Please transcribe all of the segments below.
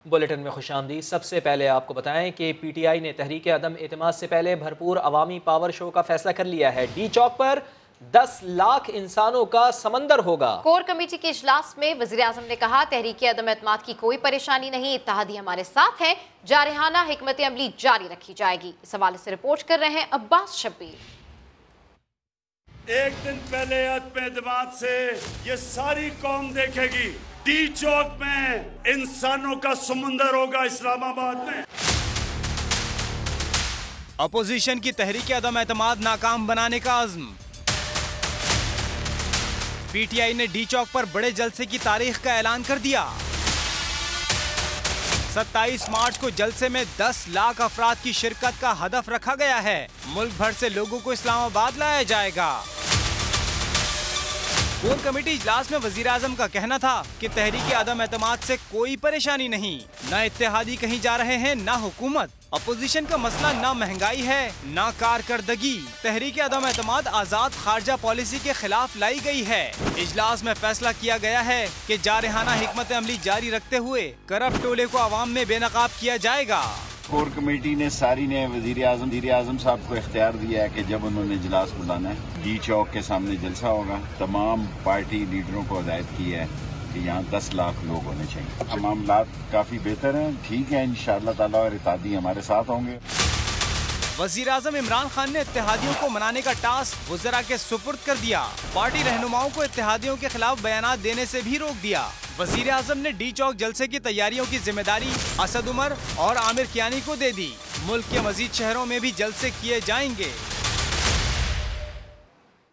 Bulletin में खुशामदीद। सबसे पहले आपको बताएं कि पीटीआई ने तहरीक अदम एतमाद से पहले भरपूर अवामी पावर शो का फैसला कर लिया है। डी चौक पर 10 लाख इंसानों का समंदर होगा। कोर कमेटी के इजलास में वजीर आजम ने कहा, तहरीक अदम एतमाद की कोई परेशानी नहीं, इत्तेहादी हमारे साथ है, जारहाना हिकमत अमली जारी रखी जाएगी। इस हवाले से रिपोर्ट कर रहे हैं अब्बास शब्बीर। एक दिन पहले अदम एतमाद से ये सारी कौम देखेगी, डी चौक में इंसानों का समुंदर होगा इस्लामाबाद में। अपोजिशन की तहरीक अदम एतमाद नाकाम बनाने का अज़्म। पीटीआई ने डी चौक पर बड़े जलसे की तारीख का ऐलान कर दिया। 27 मार्च को जलसे में 10 लाख अफराद की शिरकत का हदफ रखा गया है। मुल्क भर से लोगों को इस्लामाबाद लाया जाएगा। कोर कमेटी इजलास में वजीर आजम का कहना था कि तहरीक अदम एतमाद से कोई परेशानी नहीं, न इत्तेहादी कहीं जा रहे हैं न हुकूमत। अपोजिशन का मसला न महंगाई है न कारकर्दगी। तहरीक अदम एतमाद आजाद खारजा पॉलिसी के खिलाफ लाई गई है। इजलास में फैसला किया गया है कि जारहाना हिकमत अमली जारी रखते हुए करप्ट टोले को अवाम में बेनकाब किया जाएगा। कोर कमेटी ने सारी ने वजीर आजम साहब को इख्तियार दिया है कि जब उन्होंने इजलास बुलाना है, डी चौक के सामने जलसा होगा। तमाम पार्टी लीडरों को हिदायत की है कि यहाँ 10 लाख लोग होने चाहिए। मामलात काफी बेहतर हैं, ठीक है, इंशाअल्लाह ताला, और इत्तेहादी हमारे साथ होंगे। वजीर आजम इमरान खान ने इत्तेहादियों को मनाने का टास्क वज़रा के सुपुर्द कर दिया। पार्टी रहनुमाओं को इत्तेहादियों के खिलाफ बयानात देने से भी रोक दिया। वजीर आजम ने डी चौक जलसे की तैयारियों की जिम्मेदारी असद उमर और आमिर कियानी को दे दी। मुल्क के मजीद शहरों में भी जलसे किए जाएंगे।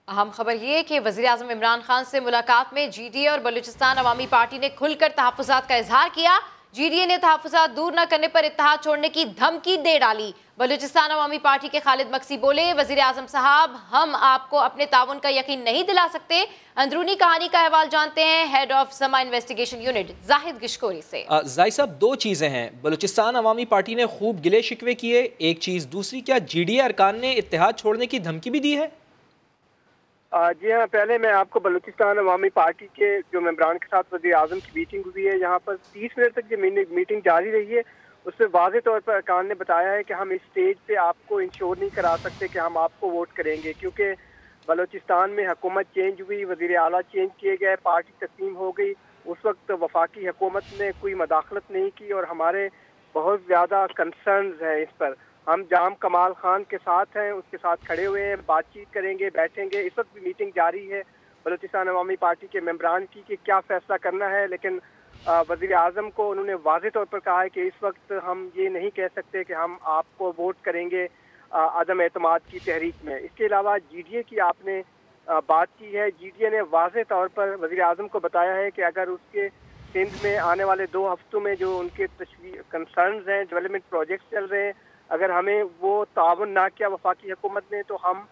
अहम खबर ये कि वज़ीर आज़म इमरान खान से मुलाकात में जीडीए और बलूचिस्तान अवामी पार्टी ने खुलकर तहफ़्फ़ुज़ात का इजहार किया। जीडीए ने तहफ़्फ़ुज़ात दूर न करने पर इत्तेहाद छोड़ने की धमकी दे डाली। बलूचिस्तान अवामी पार्टी के खालिद मक्सी बोले, वज़ीर आज़म साहब, हम आपको अपने ताउन का यकीन नहीं दिला सकते। अंदरूनी कहानी का अहवाल जानते हैं हेड ऑफ समा इन्वेस्टिगेशन यूनिट जाहिद गिशकोरी से। जाहिद साहब, दो चीज़ें हैं। बलूचिस्तान अवामी पार्टी ने खूब गिले शिकवे किए, एक चीज़। दूसरी, क्या जीडीए अरकान ने इत्तेहाद छोड़ने की धमकी भी दी है? जी हाँ, पहले मैं आपको बलूचिस्तान अवामी पार्टी के जो मेंबरान के साथ वज़ीर आज़म की मीटिंग हुई है, यहाँ पर 30 मिनट तक ये मीटिंग जारी रही है। उसमें वाज़े तौर पर अरकान ने बताया है कि हम इस स्टेज पे आपको इंश्योर नहीं करा सकते कि हम आपको वोट करेंगे, क्योंकि बलूचिस्तान में हुकूमत चेंज हुई, वज़ीर आला चेंज किए गए, पार्टी तस्लीम हो गई। उस वक्त वफाकी हुकूमत ने कोई मदाखलत नहीं की और हमारे बहुत ज़्यादा कंसर्न्स हैं इस पर। हम जाम कमाल खान के साथ हैं, उसके साथ खड़े हुए हैं, बातचीत करेंगे, बैठेंगे। इस वक्त भी मीटिंग जारी है बलूचिस्तान अवामी पार्टी के मेंबरान की कि क्या फ़ैसला करना है, लेकिन वज़ीर आज़म को उन्होंने वाज़े तौर पर कहा है कि इस वक्त हम ये नहीं कह सकते कि हम आपको वोट करेंगे अदम एतमाद की तहरीक में। इसके अलावा जीडीए की आपने बात की है। जीडीए ने वाज़े तौर पर वज़ीर आज़म को बताया है कि अगर उसके सिंध में आने वाले 2 हफ्तों में जो उनके कंसर्न्स हैं, डेवलपमेंट प्रोजेक्ट्स चल रहे हैं, अगर हमें वो ताउन ना किया वफाकी हुकूमत ने, तो हम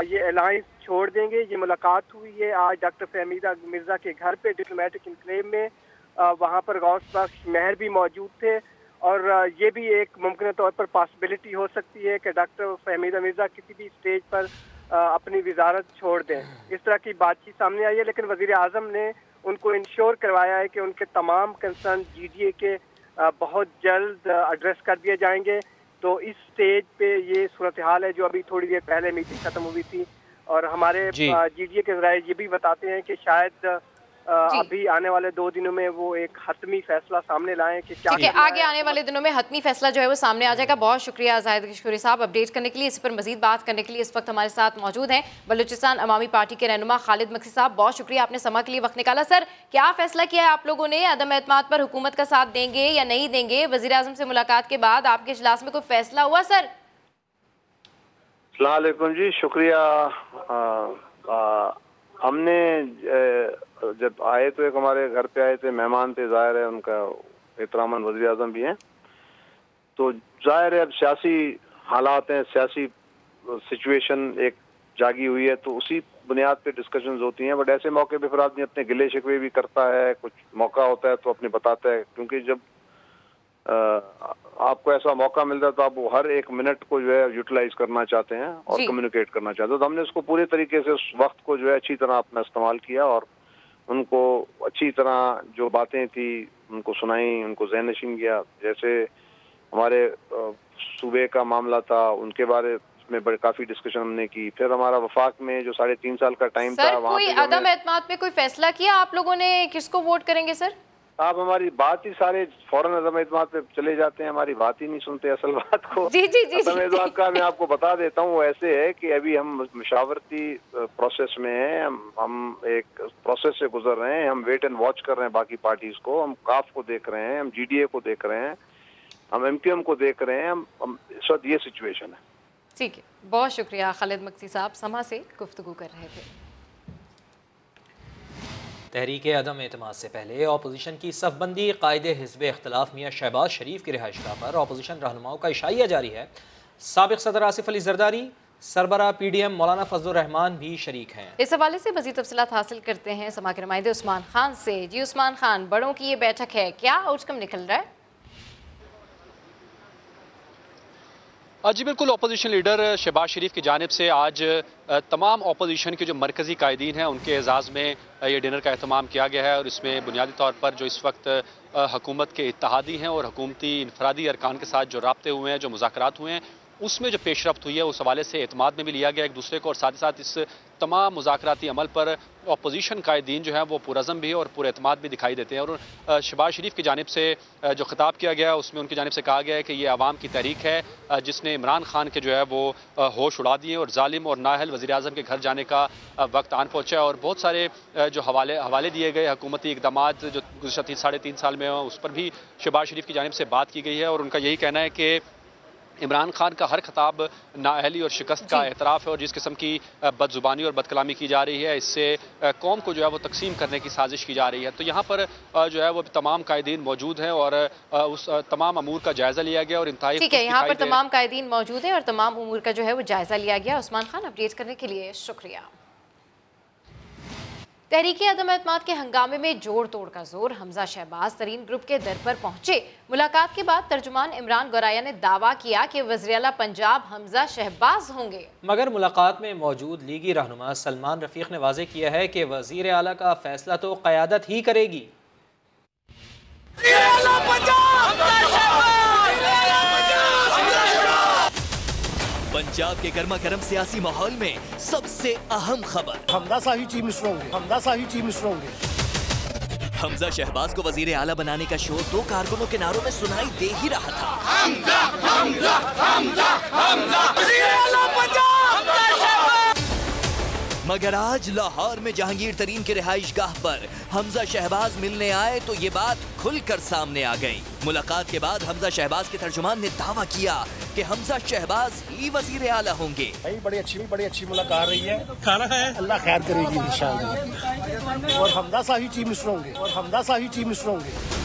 ये अलायंस छोड़ देंगे। ये मुलाकात हुई है आज डॉक्टर फहमीदा मिर्ज़ा के घर पे डिप्लोमेटिक इनक्लेव में। वहाँ पर गौस बख्श मेहर भी मौजूद थे और ये भी एक मुमकिन तौर पर पॉसिबिलिटी हो सकती है कि डॉक्टर फहमीदा मिर्ज़ा किसी भी स्टेज पर अपनी वजारत छोड़ दें। इस तरह की बातचीत सामने आई है, लेकिन वज़ीर आज़म ने उनको इंश्योर करवाया है कि उनके तमाम कंसर्न जीडीए के बहुत जल्द एड्रेस कर दिए जाएंगे। तो इस स्टेज पे ये सूरत हाल है जो अभी थोड़ी देर पहले मीटिंग खत्म हुई थी। और हमारे जीडीए के ज़राए ये भी बताते हैं कि शायद अभी आने वाले 2 दिनों में वो एक हतमी फैसला सामने लाएं कि क्या आगे आने वाले दिनों में हतमी फैसला जो है वो सामने आ जाएगा। बहुत शुक्रिया जाहिद गिशकोरी साहब अपडेट करने के लिए। इस पर मजीद बात करने के लिए इस वक्त हमारे साथ मौजूद हैं बलूचिस्तान अवामी पार्टी के रहनुमा खालिद मक्सी साहब। बहुत शुक्रिया, आपने समा के लिए वक्त निकाला। सर, क्या फैसला किया है आप लोगों ने? अदम एतमाद पर हुकूमत का साथ देंगे या नहीं देंगे? वज़ीर आज़म से मुलाकात के बाद आपके इजलास में कोई फैसला हुआ? सर अस्सलाम वालेकुम जी, शुक्रिया। हमने जब आए तो एक हमारे घर पे आए थे, मेहमान थे, जाहिर है उनका एहतरामन वज़ीर आज़म भी हैं, तो जाहिर है अब सियासी हालात हैं, सियासी सिचुएशन एक जागी हुई है, तो उसी बुनियाद पे डिस्कशंस होती हैं। बट ऐसे मौके पे फिर आदमी अपने गिले शिकवे भी करता है, कुछ मौका होता है तो अपने बताता है, क्योंकि जब आपको ऐसा मौका मिलता है तो आप वो हर एक मिनट को जो है यूटिलाइज करना चाहते हैं और कम्युनिकेट करना चाहते हैं। तो हमने उसको पूरे तरीके से उस वक्त को जो है अच्छी तरह अपना इस्तेमाल किया और उनको अच्छी तरह जो बातें थी उनको सुनाई, उनको ज़हन नशीन किया। जैसे हमारे सूबे का मामला था, उनके बारे में काफ़ी डिस्कशन हमने की। फिर हमारा वफाक में जो 3.5 साल का टाइम था, वहाँ कोई अदम एतमाद पे कोई फैसला किया आप लोगों ने, किसको वोट करेंगे सर? आप हमारी बात ही सारे फौरन अदम एतमाद पे चले जाते हैं, हमारी बात ही नहीं सुनते असल बात को। जी जी जी अदम एतमाद का मैं आपको बता देता हूँ, वो ऐसे है कि अभी हम मशावरती प्रोसेस में हैं, हम एक प्रोसेस से गुजर रहे हैं, हम वेट एंड वॉच कर रहे हैं बाकी पार्टीज को, हम काफ को देख रहे हैं, हम GDA को देख रहे हैं, हम MQM को देख रहे हैं, हम इस वक्त ये सिचुएशन है। ठीक है, बहुत शुक्रिया। खालिद मक्सी साहब समा से गुफ्तगू कर रहे थे। तहरीक अदम एतमाद से पहले अपोजिशन की सफबंदी, कायदे हिज़्ब इख्तिलाफ मियाँ शहबाज शरीफ की रिहाइशगाह पर अपोजिशन रहनुमाओं का इशाइया जारी है। साबिक़ सदर आसिफ अली जरदारी, सरबरा PDM मौलाना फजलुर रहमान भी शरीक हैं। इस हवाले से मज़ीद तफसीलात हासिल करते हैं समा के नुमाइंदे उस्मान खान से। जी उस्मान खान, बड़ों की ये बैठक है, क्या आउटकम निकल रहा है? जी बिल्कुल, अपोजिशन लीडर शहबाज शरीफ की जानिब से आज तमाम अपोजिशन के जो मरकज़ी कायदीन हैं उनके एजाज़ में ये डिनर का एहतमाम किया गया है। और इसमें बुनियादी तौर पर जो इस वक्त हुकूमत के इत्तेहादी हैं और हुकूमती इनफरादी अरकान के साथ जो राब्ते हुए हैं, जो मुज़ाकरात हुए हैं, उसमें जो पेशरफ्त हुई है उस हवाले से एतमाद में भी लिया गया एक दूसरे को। और साथ ही साथ इस तमाम मुज़ाकराती अमल पर अपोजिशन कायदीन जो है वो पुरज़म भी है और पूरे एतमाद भी दिखाई देते हैं। और शहबाज शरीफ की जानिब से जो खिताब किया गया उसमें उनकी जानिब से कहा गया है कि ये आवाम की तहरीक है जिसने इमरान खान के जो है वो होश उड़ा दिए और जालिम और नाअहल वज़ीर आज़म के घर जाने का वक्त आन पहुँचा है। और बहुत सारे जो हवाले दिए गए हुकूमती इक़दाम जो गुज़श्ता 3.5 साल में उस पर भी शहबाज शरीफ की जानिब से बात की गई है। और उनका यही कहना है कि इमरान खान का हर खिताब नाअहली और शिकस्त का एतराफ़ है और जिस किस्म की बदजुबानी और बदकलामी की जा रही है इससे कौम को जो है वो तकसीम करने की साजिश की जा रही है। तो यहाँ पर जो है वो तमाम कायदीन मौजूद हैं और उस तमाम अमूर का जायज़ा लिया गया। और इंतहाई ठीक है, यहाँ पर तमाम कायदीन मौजूद हैं और तमाम अमूर का जो है वो जायज़ा लिया गया। उस्मान खान, अपडेट करने के लिए शुक्रिया। तहरीक अदम एतमाद के हंगामे में जोड़ तोड़ का जोर, हमजा शहबाज तरीन ग्रुप के दर पर पहुंचे। मुलाकात के बाद तर्जुमान इमरान गौराया ने दावा किया कि वज़ीर आला पंजाब हमजा शहबाज होंगे, मगर मुलाकात में मौजूद लीगी रहनुमा सलमान रफीक ने वाज़ेह किया है कि वज़ीर आला का फैसला तो क़यादत ही करेगी। पंजाब के गर्मा गर्म सियासी माहौल में सबसे अहम खबर, हमजा शाही चीफ मिनिस्टर होंगे, हमजा शाही चीफ मिनिस्टर होंगे। हमजा शहबाज को वजीर आला बनाने का शोर 2 कारकुनों के नारों में सुनाई दे ही रहा था। हमजा, हमजा, हमजा, हमजा, वजीर आला पंजाब, मगर आज लाहौर में जहांगीर तरीन के रिहाइशगाह पर हमजा शहबाज मिलने आए तो ये बात खुलकर सामने आ गई। मुलाकात के बाद हमजा शहबाज के तर्जुमान ने दावा किया कि हमजा शहबाज ही वजीर आला होंगे। बड़ी अच्छी मुलाकात रही है, खाना खाया, अल्लाह खैर करेगी इंशाअल्लाह। और हमजा शाही चीफ मिनिस्टर होंगे, और हमजा शाही चीफ मिनिस्टर होंगे।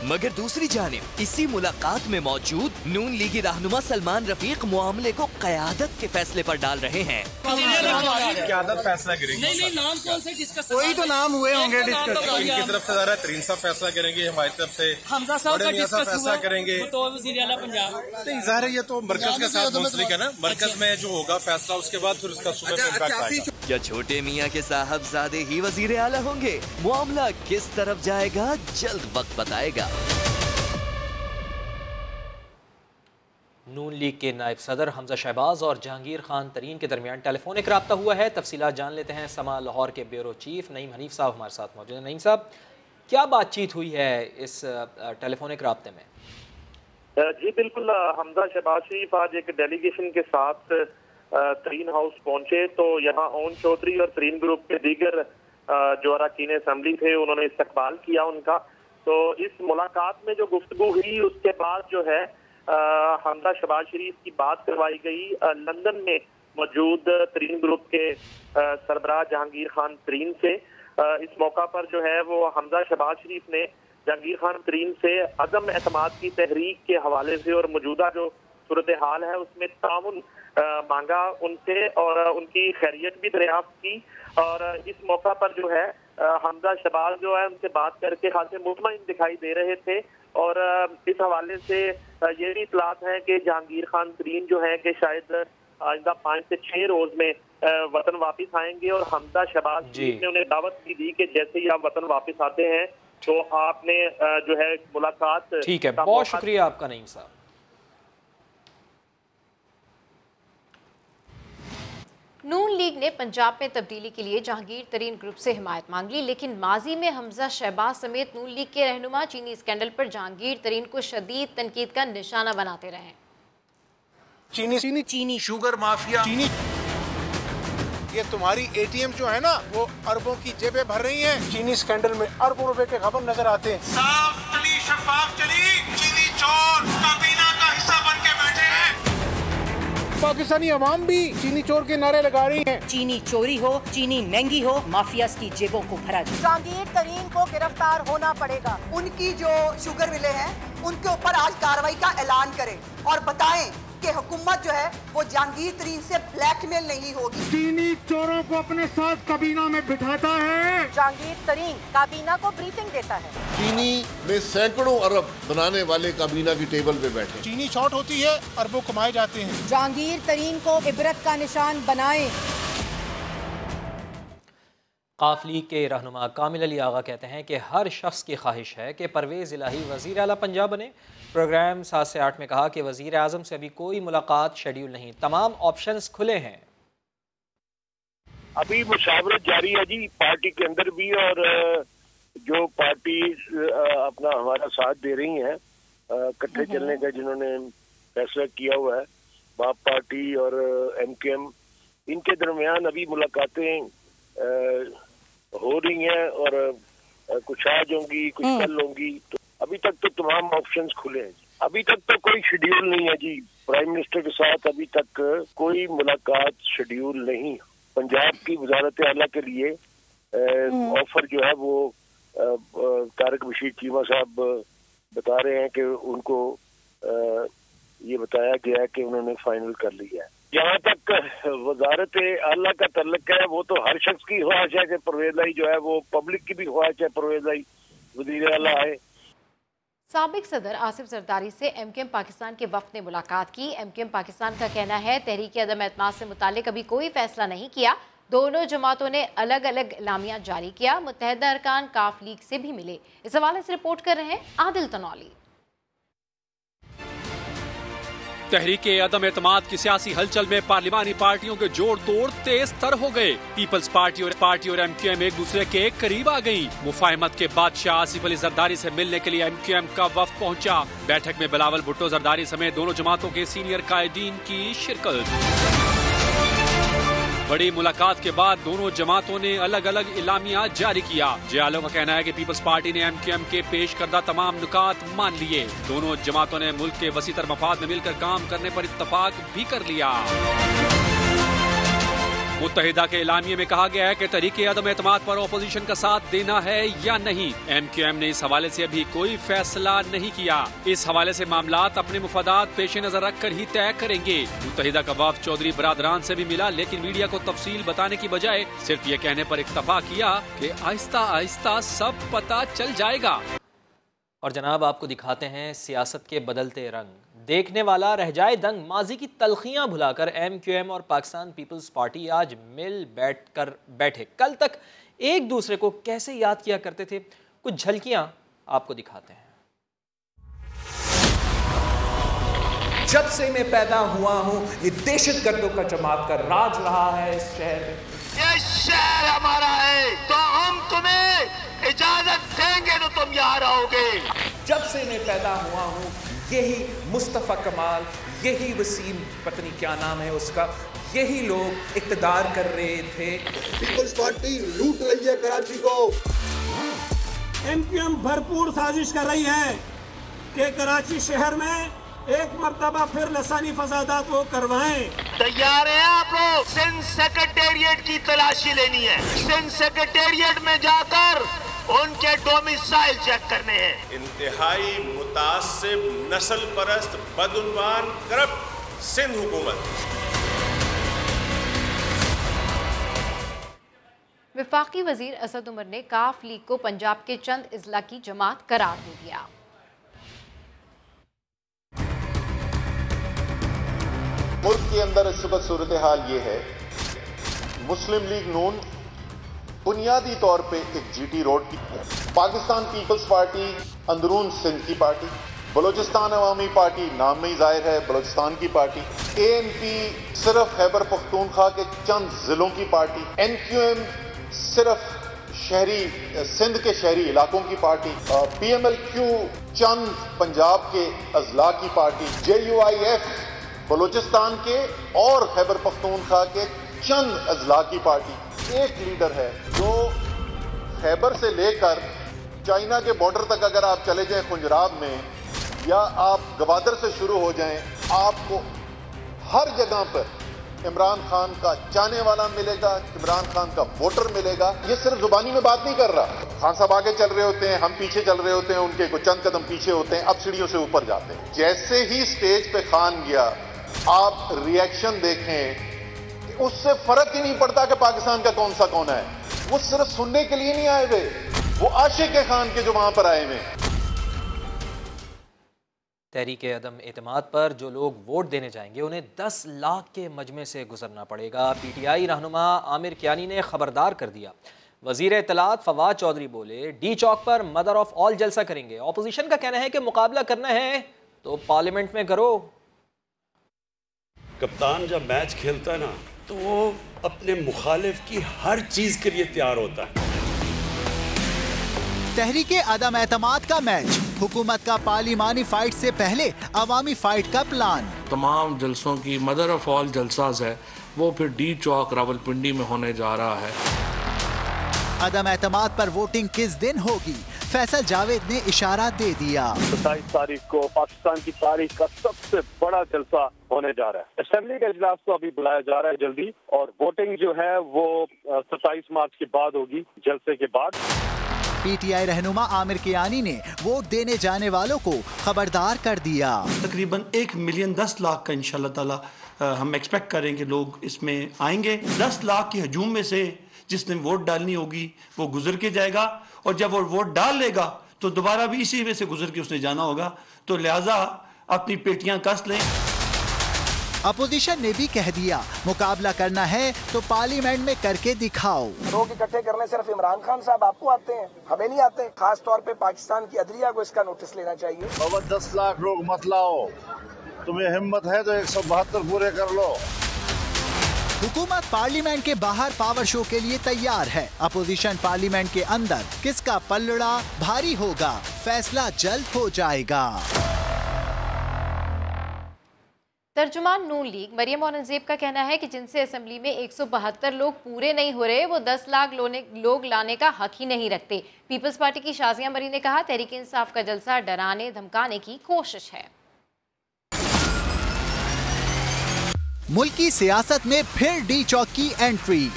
मगर दूसरी जानिब इसी मुलाकात में मौजूद नून लीगी रहनुमा सलमान रफीक मामले को क़यादत के फैसले पर डाल रहे हैं। क़यादत फैसला करेंगे। नहीं, नाम कौन से डिस्कस? कोई तो नाम हुए होंगे डिस्कस। इनकी तरफ से ज़रा तरीन साहब फैसला करेंगे, हमारी तरफ से हमजा साहब का डिस्कस फैसला करेंगे। तो वज़ीर आला पंजाब नहीं, ज़ाहिर है ये तो मरकज के साथ मुंसलिक है ना, मरकज में जो होगा फैसला उसके बाद फिर उसका सूबे पर इम्पैक्ट आएगा। क्या छोटे मियाँ के साहबजादे ही वजीर आला होंगे? मामला किस तरफ जाएगा जल्द वक्त बताएगा। नून लीग के नायब सदर हमजा शहबाज और जहांगीर खान तरीन के दरमियान टेलीफोनिक रब्ता हुआ है। तफसीलात जान लेते हैं। समा लाहौर के ब्यूरो चीफ नईम हनीफ साहब हमारे साथ मौजूद हैं। नईम साहब, क्या बातचीत हुई है इस टेलीफोनिक रब्ते में? जी बिल्कुल, हमजा शहबाज शरीफ आज एक डेलीगेशन के साथ तरीन हाउस पहुंचे तो यहाँ ओन चौधरी और तरीन ग्रुप के दीगर जो अरकान असम्बली थे उन्होंने इस्तकबाल किया उनका। तो इस मुलाकात में जो गुफ्तगू हुई उसके बाद जो है हमजा शहबाज शरीफ की बात करवाई गई लंदन में मौजूद तरीन ग्रुप के सरबराह जहांगीर खान तरीन से। इस मौका पर जो है वो हमजा शहबाज शरीफ ने जहांगीर खान तरीन से अदम एतमाद की तहरीक के हवाले से और मौजूदा जो सूरत हाल है उसमें ताउन मांगा उनसे और उनकी खैरियत भी दरियाफ्त की। और इस मौका पर जो है हमजा शहबाज जो है उनसे बात करके खासे मुतमईन दिखाई दे रहे थे। और इस हवाले से ये भी इतलात है कि जहांगीर खान तरीन जो है कि शायद आइंदा 5 से 6 रोज में वतन वापस आएंगे और हमजा शहबाज ने उन्हें दावत भी दी कि जैसे ही आप वतन वापस आते हैं तो आपने जो है मुलाकात। ठीक है, बहुत शुक्रिया आपका नईम साहब। नून लीग ने पंजाब में तब्दीली के लिए जहांगीर तरीन ग्रुप से हिमायत मांग ली, लेकिन माजी में हमजा शहबाज समेत नून लीग के रहनुमा चीनी स्कैंडल पर जहांगीर तरीन को शदीद तनकीद का निशाना बनाते रहे। चीनी शुगर माफिया, चीनी ये तुम्हारी एटीएम जो है ना वो अरबों की जेबें भर रही हैं। चीनी स्कैंडल में अरबों रुपए के खबर नजर आते हैं। साफ चली, शफाफ चली, चीनी चोर काबीना का हिस्सा बन के बैठे हैं। पाकिस्तानी अवाम भी चीनी चोर के नारे लगा रही है। चीनी चोरी हो, चीनी महंगी हो, माफिया की जेबों को भरा जाए। जहांगीर तरीन को गिरफ्तार होना पड़ेगा। उनकी जो शुगर मिले हैं उनके ऊपर आज कार्रवाई का ऐलान करें और बताएं कि हुकूमत जो है वो जहांगीर तरीन से ब्लैकमेल नहीं होगी। चीनी चोरों को अपने साथ काबीना में बिठाता है। जहांगीर तरीन काबीना को ब्रीफिंग देता है। चीनी में सैकड़ों अरब बनाने वाले काबीना की टेबल पे बैठे। चीनी शॉर्ट होती है, अरबों कमाए जाते हैं। जहांगीर तरीन को इबरत का निशान बनाएं। काफ लीग के रहनुमा कामिल अली आगा कहते हैं कि हर शख्स की ख्वाहिश है कि परवेज़ इलाही वज़ीर आला पंजाब बने। प्रोग्राम 7 से 8 में कहा कि वज़ीर आज़म से अभी कोई मुलाकात शेड्यूल नहीं, तमाम ऑप्शंस खुले हैं। अभी मुशावरत जारी है जी पार्टी के अंदर भी, और जो पार्टी अपना हमारा साथ दे रही हैं इकट्ठे चलने का जिन्होंने फैसला किया हुआ है, बाप पार्टी और MKM, इनके दरमियान अभी मुलाकातें हो रही हैं और कुछ आज होंगी, कुछ कल होंगी। तो अभी तक तो तमाम ऑप्शंस खुले हैं। अभी तक तो कोई शेड्यूल नहीं है जी। प्राइम मिनिस्टर के साथ अभी तक कोई मुलाकात शेड्यूल नहीं। पंजाब की वजारत आला के लिए ऑफर जो है वो तारिक बशीर चीमा साहब बता रहे हैं कि उनको ये बताया गया है कि उन्होंने फाइनल कर लिया है। जहाँ तक वजारत आला का तल्लुक है वो तो हर शख्स की ख्वाहिश है कि परवेज़ इलाही जो है वो, पब्लिक की भी ख्वाहिश है परवेज़ इलाही वज़ीर आला आए। साबिक सदर आसिफ जरदारी से MKM पाकिस्तान के वफ्द ने मुलाकात की। MKM पाकिस्तान का कहना है तहरीक अदम एतमाद से मुतालिक अभी कोई फैसला नहीं किया। दोनों जमातों ने अलग अलग एलामिया जारी किया। मुत्तहिदा अरकान काफ लीग से भी मिले। इस हवाले से रिपोर्ट कर रहे हैं आदिल तनौली। तहरीक अदम एतमाद की सियासी हलचल में पार्लिमानी पार्टियों के जोड़ तोड़ तेज तर हो गए। पीपल्स पार्टी और MKM एक दूसरे के करीब आ गयी। मुफाहिमत के बादशाह आसिफ अली जरदारी से मिलने के लिए MKM का वफ्द पहुंचा। बैठक में बिलावल भुट्टो जरदारी समेत दोनों जमातों के सीनियर कायदीन की शिरकत। बड़ी मुलाकात के बाद दोनों जमातों ने अलग अलग इलामिया जारी किया। जयालों का कहना है कि पीपल्स पार्टी ने MKM के पेश करदा तमाम नुकात मान लिए। दोनों जमातों ने मुल्क के वसीतर मफाद में मिलकर काम करने पर इत्तफाक भी कर लिया। मुत्तहिदा के एलामिये में कहा गया है कि तहरीक अदम एतमाद पर अपोजिशन का साथ देना है या नहीं। MKM ने इस हवाले से अभी कोई फैसला नहीं किया। इस हवाले से मामलात अपने मुफादात पेश नजर रखकर ही तय करेंगे। मुत्तहिदा का वफ्द चौधरी बरादरान से भी मिला, लेकिन मीडिया को तफसील बताने की बजाय सिर्फ ये कहने पर इक्तफा किया कि आहिस्ता आहिस्ता सब पता चल जाएगा। और जनाब आपको दिखाते हैं सियासत के बदलते रंग। देखने वाला रह जाए दंग। माजी की तलखियां भुलाकर MKM और पाकिस्तान पीपल्स पार्टी आज मिल बैठे। कल तक एक दूसरे को कैसे याद किया करते थे, कुछ झलकियां आपको दिखाते हैं। जब से मैं पैदा हुआ हूं ये दहशतगर्दों का जमात का राज रहा है इस शहर में। ये शहर हमारा है तो हम तुम्हें इजाजत देंगे तो तुम यहाँ रहोगे। जब से मैं पैदा हुआ हूँ यही मुस्तफ़ा कमाल, यही वसीम, पत्नी क्या नाम है उसका, यही लोग इक़्तिदार कर रहे थे। पीपल्स पार्टी लूट रही है कराची को। MKM भरपूर साजिश कर रही है कि कराची शहर में एक मर्तबा फिर लसानी फसादात वो करवाएं। तैयार हैं आप लोग? सिंध सेक्रेटेरिएट की तलाशी लेनी है। सिंध सेक्रेटेरिएट में जाकर उनके डोमिसाइल चेक करने हैं। इंतहाई मुतासिब, नस्ल परस्त, बदउनवान, करप्ट सिंध हुकूमत। वफाकी वजीर असद उमर ने काफ लीग को पंजाब के चंद इजला की जमात करार दे दिया। मुल्क के अंदर इस वक्त सूरत हाल ये है मुस्लिम लीग नून बुनियादी तौर पे एक जीटी रोड की, पाकिस्तान पीपल्स पार्टी अंदरून सिंध की पार्टी, बलूचिस्तान अवामी पार्टी नाम में ही जाहिर है बलूचिस्तान की पार्टी, ANP सिर्फ खैबर पख्तूनख्वा के चंद जिलों की पार्टी, NQM सिर्फ शहरी सिंध के शहरी इलाकों की पार्टी, PMLQ चंद पंजाब के अजला की पार्टी, JUIF बलूचिस्तान के और खैबर पख्तूनख्वा के चंद अजला की पार्टी। एक लीडर है जो खैबर से लेकर चाइना के बॉर्डर तक अगर आप चले जाएं खुंजराब में, या आप गवादर से शुरू हो जाएं, आपको हर जगह पर इमरान खान का चाहने वाला मिलेगा, इमरान खान का वोटर मिलेगा। ये सिर्फ जुबानी में बात नहीं कर रहा। खान साहब आगे चल रहे होते हैं, हम पीछे चल रहे होते हैं, उनके कुछ चंद कदम पीछे होते हैं, अब सीढ़ियों से ऊपर जाते हैं। जैसे ही स्टेज पे खान गया, आप रिएक्शन देखें, उससे फर्क ही नहीं पड़ता कि पाकिस्तान का कौन सा कौन है। वो सिर्फ सुनने के लिए नहीं आए हुए, वो आशिक खान के जो वहां पर आए हुए। तहरीक अदम एतमाद पर जो लोग वोट देने जाएंगे उन्हें 10 लाख के मजमे से गुजरना पड़ेगा। PTI रहनुमा आमिर कियानी ने खबरदार कर दिया। वजीर इत्तलात फवाद चौधरी बोले, डी चौक पर मदर ऑफ ऑल जलसा करेंगे। ऑपोजिशन का कहना है कि मुकाबला करना है तो पार्लियामेंट में करो। कप्तान जब मैच खेलता है ना, तो वो अपने मुखालिफ की हर चीज के लिए तैयार होता है। तहरीके अदम एतमाद का मैच, हुकूमत का पार्लिमानी फाइट से पहले अवामी फाइट का प्लान। तमाम जलसों की मदर ऑफ ऑल जलसाज है वो फिर डी चौक रावलपिंडी में होने जा रहा है। अदम एतमाद पर वोटिंग किस दिन होगी, फैसल जावेद ने इशारा दे दिया। 27 तारीख को पाकिस्तान की तारीख का सबसे बड़ा जलसा होने जा रहा है। असेंबली का इजलास तो अभी बुलाया जा रहा है जल्दी, और वोटिंग जो है वो 27 मार्च के बाद होगी, जलसे के बाद। PTI रहनुमा आमिर कियानी ने वोट देने जाने वालों को खबरदार कर दिया। तकरीबन 1 मिलियन 10 लाख का इंशाल्लाह ताला हम एक्सपेक्ट करेंगे लोग इसमें आएंगे। 10 लाख के हजूम में से जिसने वोट डालनी होगी वो गुजर के जाएगा, और जब वो वोट डाल लेगा तो दोबारा भी इसी में से गुजर के उसने जाना होगा। तो लिहाजा अपनी पेटियां कस लें। अपोजिशन ने भी कह दिया, मुकाबला करना है तो पार्लियामेंट में करके दिखाओ। लोग इकट्ठे करने सिर्फ इमरान खान साहब आपको आते हैं, हमें नहीं आते। खास तौर पे पाकिस्तान की अदलिया को इसका नोटिस लेना चाहिए। बाबा 10 लाख लोग मत लाओ, तुम्हें हिम्मत है तो 172 पूरे कर लो। हुकूमत पार्लियामेंट के बाहर पावर शो के लिए तैयार है। अपोजिशन पार्लियामेंट के अंदर किसका पल्लड़ा भारी होगा, फैसला जल्द हो जाएगा। तर्जुमान नून लीग मरियम औरंगजेब का कहना है कि जिनसे असेंबली में 172 लोग पूरे नहीं हो रहे, वो 10 लाख लोग लाने का हक ही नहीं रखते। पीपल्स पार्टी की शाजिया मरी ने कहा, तहरीक इंसाफ का जलसा डराने धमकाने की कोशिश है। मुल्की सियासत में फिर डी चौक की एंट्री।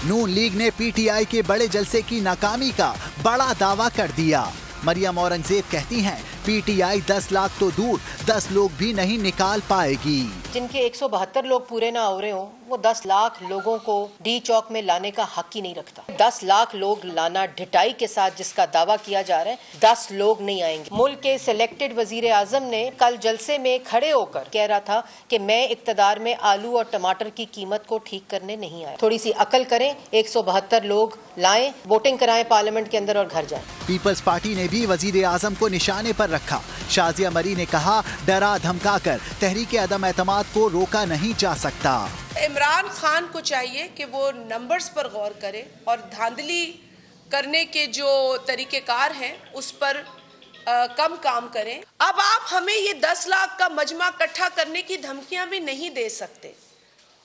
नून लीग ने PTI के बड़े जलसे की नाकामी का बड़ा दावा कर दिया। मरियम औरंगजेब कहती हैं, PTI 10 लाख तो दूर 10 लोग भी नहीं निकाल पाएगी। जिनके 172 लोग पूरे ना हो रहे हो, वो 10 लाख लोगों को डी चौक में लाने का हक ही नहीं रखता। 10 लाख लोग लाना ढिठाई के साथ जिसका दावा किया जा रहा है, 10 लोग नहीं आएंगे। मुल्क के सिलेक्टेड वजीर आजम ने कल जलसे में खड़े होकर कह रहा था कि मैं इक्तदार में आलू और टमाटर की कीमत को ठीक करने नहीं आया। थोड़ी सी अकल करें, 172 लोग लाएं, वोटिंग कराएं पार्लियामेंट के अंदर और घर जाएं। पीपल्स पार्टी ने भी वजीर आजम को निशाने पर रखा। शाजिया मरी ने कहा, डरा धमका कर तहरीक अदम एतमाद को रोका नहीं जा सकता। इमरान खान को चाहिए कि वो नंबर्स पर गौर करे और धांधली करने के जो तरीकेकार हैं उस पर कम काम करें। अब आप हमें ये 10 लाख का मजमा इकट्ठा करने की धमकियां भी नहीं दे सकते,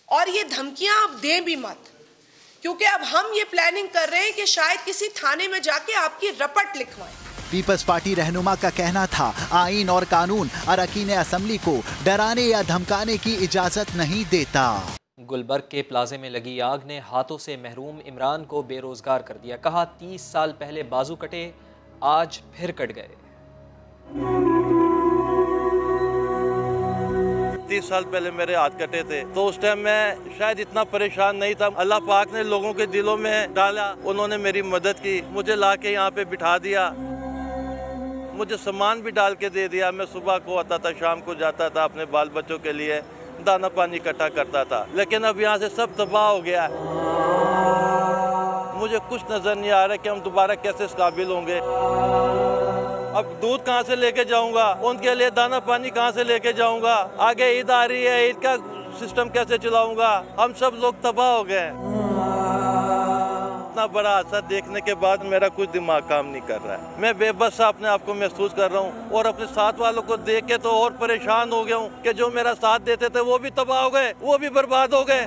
और ये धमकियां आप दें भी मत, क्योंकि अब हम ये प्लानिंग कर रहे हैं कि शायद किसी थाने में जाके आपकी रपट लिखवाएं। पीपल्स पार्टी रहनुमा का कहना था, आईन और कानून अरकान असेंबली को डराने या धमकाने की इजाजत नहीं देता। गुलबर्ग के प्लाजे में लगी आग ने हाथों से महरूम इमरान को बेरोजगार कर दिया। कहा, 30 साल पहले बाजू कटे, आज फिर कट गए। 30 साल पहले मेरे हाथ कटे थे, तो उस टाइम मैं शायद इतना परेशान नहीं था। अल्लाह पाक ने लोगों के दिलों में डाला, उन्होंने मेरी मदद की, मुझे ला के यहाँ पे बिठा दिया, मुझे सामान भी डाल के दे दिया। मैं सुबह को आता था, शाम को जाता था अपने बाल बच्चों के लिए। दाना पानी इकट्ठा करता था, लेकिन अब यहाँ से सब तबाह हो गया। मुझे कुछ नजर नहीं आ रहा कि हम दोबारा कैसे इस काबिल होंगे। अब दूध कहाँ से लेके जाऊंगा, उनके लिए दाना पानी कहाँ से लेके जाऊंगा, आगे ईद आ रही है, ईद का सिस्टम कैसे चलाऊंगा। हम सब लोग तबाह हो गए। इतना बड़ा हादसा देखने के बाद मेरा कुछ दिमाग काम नहीं कर रहा है। मैं बेबस अपने आप को महसूस कर रहा हूँ और अपने साथ वालों को देख के तो और परेशान हो गया हूँ कि जो मेरा साथ देते थे वो भी तबाह हो गए, वो भी बर्बाद हो गए।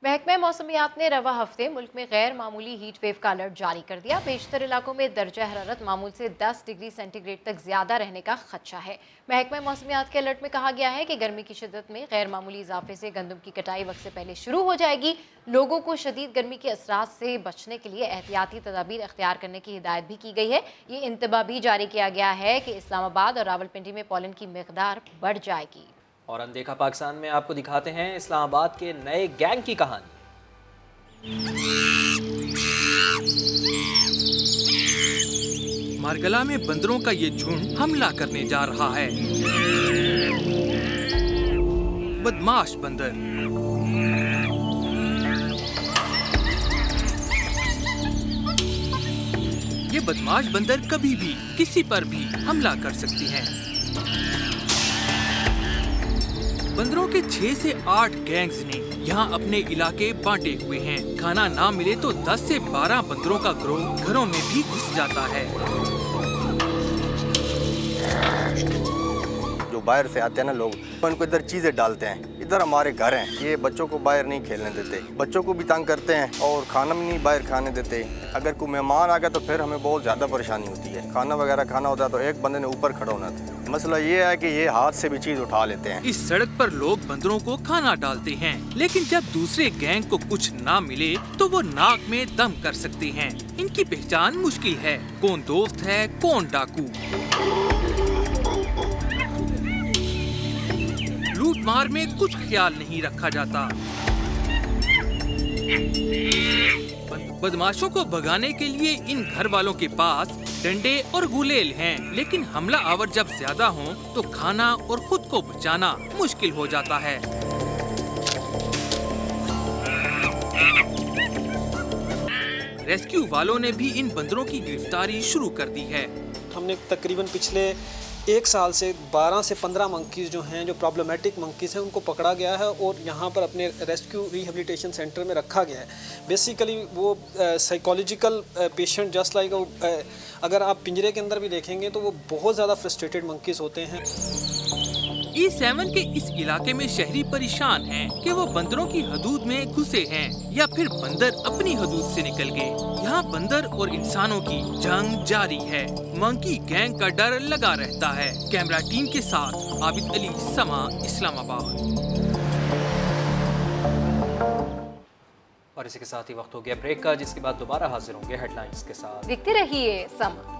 महकमा मौसमियात ने रवा हफ्ते मुल्क में गैर मामूली हीट वेव का अलर्ट जारी कर दिया। बेशतर इलाकों में दर्जा हरारत मामूल से 10 डिग्री सेंटीग्रेड तक ज्यादा रहने का खदशा है। महकमा मौसमियात के अलर्ट में कहा गया है कि गर्मी की शिद्दत में गैर मामूली इजाफे से गंदम की कटाई वक्त से पहले शुरू हो जाएगी। लोगों को शदीद गर्मी के असरात से बचने के लिए एहतियाती तदाबीर अख्तियार करने की हिदायत भी की गई है। ये इंतबा भी जारी किया गया है कि इस्लामाबाद और रावलपिंडी में पॉलन की मिकदार बढ़ जाएगी। और अनदेखा पाकिस्तान में आपको दिखाते हैं इस्लामाबाद के नए गैंग की कहानी। मारगला में बंदरों का ये झुंड हमला करने जा रहा है। बदमाश बंदर। ये बदमाश बंदर कभी भी किसी पर भी हमला कर सकती हैं। बंदरों के 6 से 8 गैंग्स ने यहाँ अपने इलाके बांटे हुए हैं। खाना ना मिले तो 10 से 12 बंदरों का गिरोह घरों में भी घुस जाता है। जो बाहर से आते हैं ना लोग, उनको इधर चीजें डालते हैं। इधर हमारे घर हैं, ये बच्चों को बाहर नहीं खेलने देते, बच्चों को भी तंग करते हैं और खाना भी नहीं बाहर खाने देते। अगर कोई मेहमान आ गया तो फिर हमें बहुत ज़्यादा परेशानी होती है। खाना वगैरह खाना होता है तो एक बंदे ने ऊपर खड़ा होना था। मसला ये है कि ये हाथ से भी चीज उठा लेते हैं। इस सड़क पर लोग बंदरों को खाना डालते हैं, लेकिन जब दूसरे गैंग को कुछ ना मिले तो वो नाक में दम कर सकते हैं। इनकी पहचान मुश्किल है, कौन दोस्त है कौन डाकू। लूट मार में कुछ ख्याल नहीं रखा जाता। बदमाशों को भगाने के लिए इन घर वालों के पास डंडे और गुलेल हैं, लेकिन हमला आवर जब ज्यादा हो तो खाना और खुद को बचाना मुश्किल हो जाता है। रेस्क्यू वालों ने भी इन बंदरों की गिरफ्तारी शुरू कर दी है। हमने तकरीबन पिछले 1 साल से 12 से 15 मंकीज़ जो हैं, जो प्रॉब्लमेटिक मंकीज़ हैं, उनको पकड़ा गया है और यहाँ पर अपने रेस्क्यू रिहेबिलिटेशन सेंटर में रखा गया है। बेसिकली वो साइकोलॉजिकल पेशेंट जस्ट लाइक अगर आप पिंजरे के अंदर भी देखेंगे तो वो बहुत ज़्यादा फ्रस्ट्रेटेड मंकीज़ होते हैं। E7 के इस इलाके में शहरी परेशान हैं कि वो बंदरों की हदूद में घुसे हैं या फिर बंदर अपनी हदूद से निकल गए। यहाँ बंदर और इंसानों की जंग जारी है। मंकी गैंग का डर लगा रहता है। कैमरा टीम के साथ आबिद अली, समा, इस्लामाबाद। और इसी के साथ ही वक्त हो गया ब्रेक का, जिसके बाद दोबारा हाजिर होंगे हेडलाइंस के साथ। देखते रहिए समा।